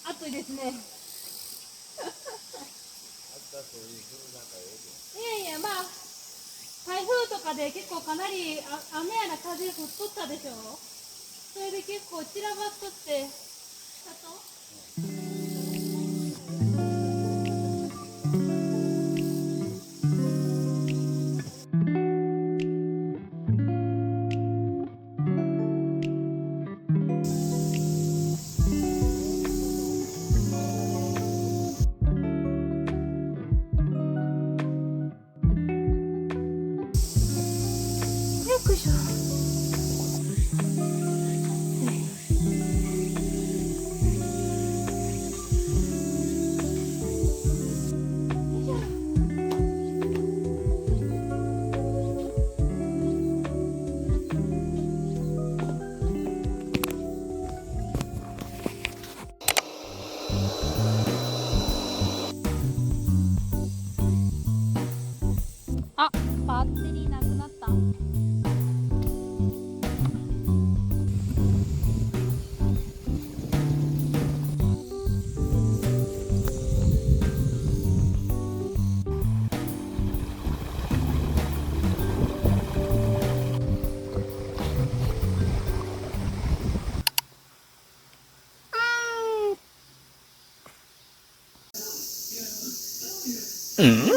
暑いですね。いやいや、まあ台風とかで結構かなり雨やら風降っとったでしょ。それで結構散らばっとってよくしょ。あ、バッテリーなくなった。うん。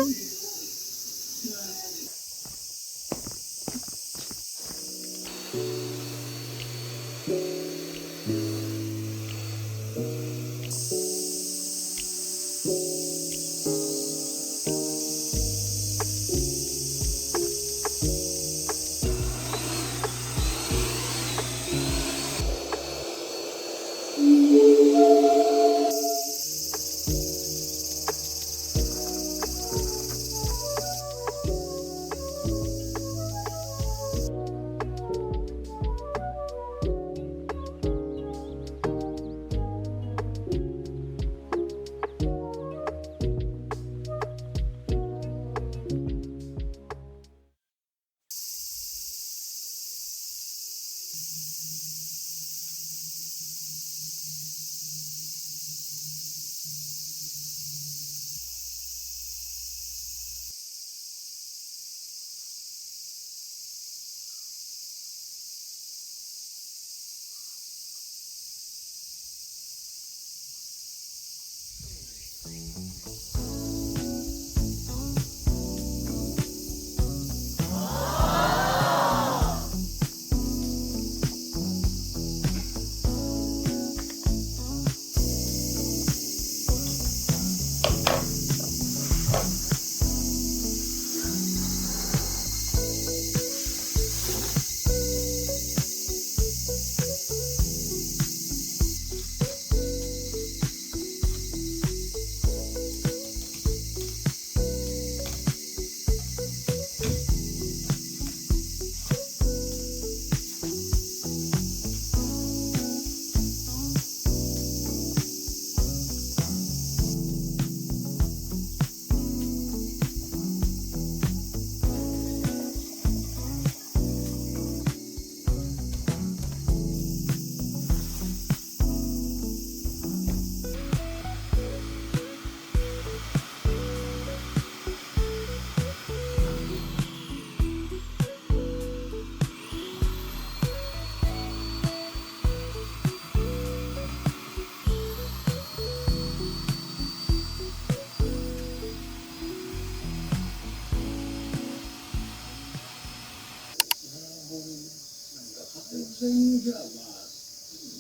そういう意味では、まあ、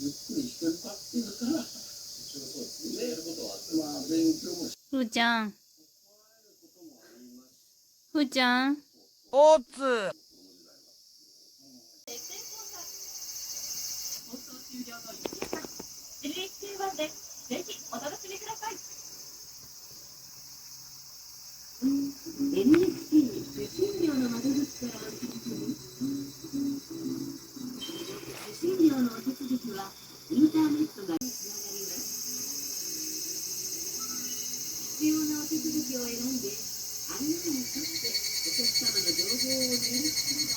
ゆっくりしてるかっていうから、一応そうですね、やることは、まあ、勉強もし、ふーちゃん、ふーちゃん。おつ。放送終了の1時間、NHK1 でぜひお楽しみください。NHK 受信料の窓口からお届けに、受信料のお手続きはインターネットがつながります。必要なお手続きを選んで、案内に沿ってお客様の情報を入力すれば、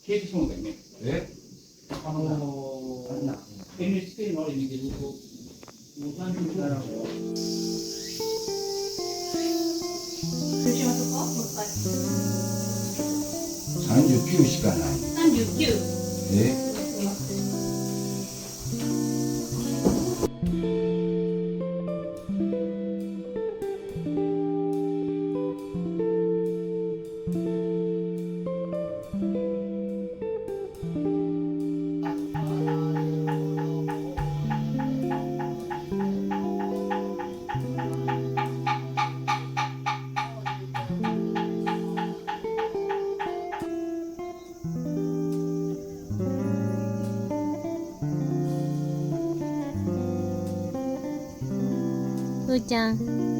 経理証明ね。NHK のあれ見てると、もう30分。吉本か、もう一回。39しかない。39。ふーちゃん。